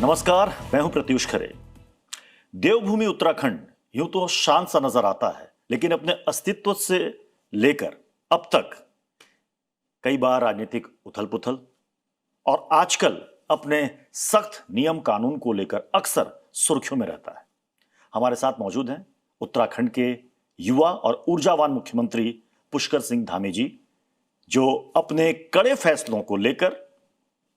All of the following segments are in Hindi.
नमस्कार, मैं हूं प्रत्युष खरे। देवभूमि उत्तराखंड यूं तो शांत सा नजर आता है, लेकिन अपने अस्तित्व से लेकर अब तक कई बार राजनीतिक उथल पुथल और आजकल अपने सख्त नियम कानून को लेकर अक्सर सुर्खियों में रहता है। हमारे साथ मौजूद हैं उत्तराखंड के युवा और ऊर्जावान मुख्यमंत्री पुष्कर सिंह धामी जी, जो अपने कड़े फैसलों को लेकर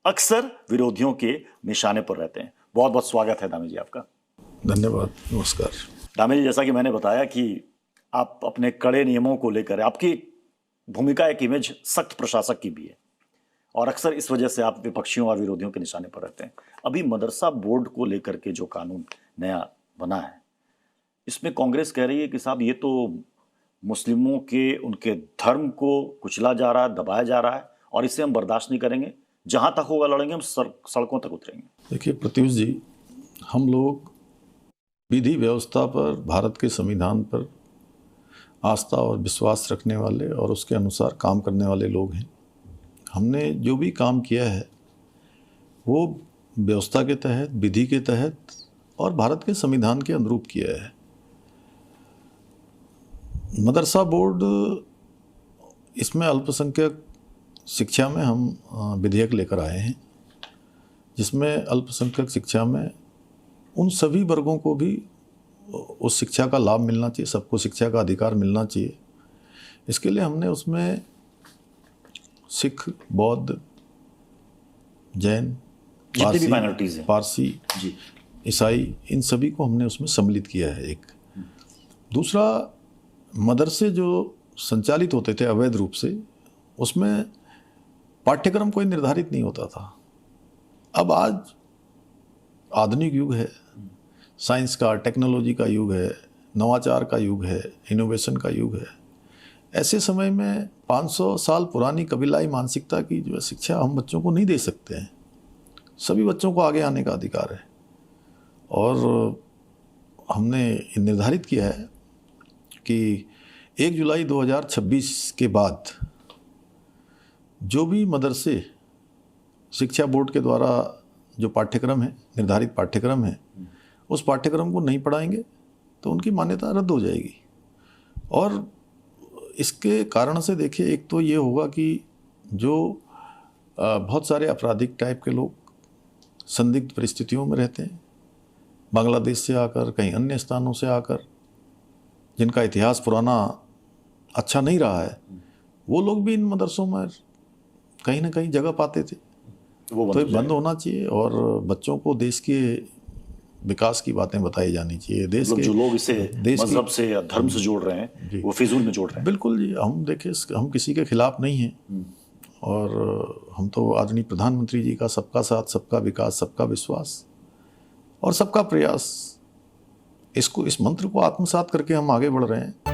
अक्सर विरोधियों के निशाने पर रहते हैं। बहुत बहुत स्वागत है धामी जी आपका। धन्यवाद, नमस्कार। धामी जी, जैसा कि मैंने बताया कि आप अपने कड़े नियमों को लेकर, आपकी भूमिका एक इमेज सख्त प्रशासक की भी है और अक्सर इस वजह से आप विपक्षियों और विरोधियों के निशाने पर रहते हैं। अभी मदरसा बोर्ड को लेकर के जो कानून नया बना है, इसमें कांग्रेस कह रही है कि साहब ये तो मुस्लिमों के उनके धर्म को कुचला जा रहा है, दबाया जा रहा है और इसे हम बर्दाश्त नहीं करेंगे। जहां तक होगा लड़ेंगे, हम सड़कों तक उतरेंगे। देखिए प्रत्युष जी, हम लोग विधि व्यवस्था पर, भारत के संविधान पर आस्था और विश्वास रखने वाले और उसके अनुसार काम करने वाले लोग हैं। हमने जो भी काम किया है वो व्यवस्था के तहत, विधि के तहत और भारत के संविधान के अनुरूप किया है। मदरसा बोर्ड, इसमें अल्पसंख्यक शिक्षा में हम विधेयक लेकर आए हैं, जिसमें अल्पसंख्यक शिक्षा में उन सभी वर्गों को भी उस शिक्षा का लाभ मिलना चाहिए, सबको शिक्षा का अधिकार मिलना चाहिए। इसके लिए हमने उसमें सिख, बौद्ध, जैन, पारसी, ईसाई, इन सभी को हमने उसमें सम्मिलित किया है। एक दूसरा, मदरसे जो संचालित होते थे अवैध रूप से, उसमें पाठ्यक्रम कोई निर्धारित नहीं होता था। अब आज आधुनिक युग है, साइंस का, टेक्नोलॉजी का युग है, नवाचार का युग है, इनोवेशन का युग है। ऐसे समय में 500 साल पुरानी कबीलाई मानसिकता की जो शिक्षा हम बच्चों को नहीं दे सकते हैं। सभी बच्चों को आगे आने का अधिकार है और हमने निर्धारित किया है कि 1 जुलाई 2026 के बाद जो भी मदरसे शिक्षा बोर्ड के द्वारा जो पाठ्यक्रम है, निर्धारित पाठ्यक्रम है, उस पाठ्यक्रम को नहीं पढ़ाएंगे तो उनकी मान्यता रद्द हो जाएगी। और इसके कारण से देखिए, एक तो ये होगा कि जो बहुत सारे आपराधिक टाइप के लोग संदिग्ध परिस्थितियों में रहते हैं, बांग्लादेश से आकर, कहीं अन्य स्थानों से आकर, जिनका इतिहास पुराना अच्छा नहीं रहा है, वो लोग भी इन मदरसों में कहीं ना कहीं जगह पाते थे। वो तो बंद होना चाहिए और बच्चों को देश के विकास की बातें बताई जानी चाहिए। देश के जो लोग इसे मजहब से या धर्म से जोड़ रहे हैं, वो फिजूल में जोड़ रहे हैं। बिल्कुल जी, हम देखिए, हम किसी के खिलाफ नहीं हैं और हम तो आदरणीय प्रधानमंत्री जी का सबका साथ, सबका विकास, सबका विश्वास और सबका प्रयास, इस मंत्र को आत्मसात करके हम आगे बढ़ रहे हैं।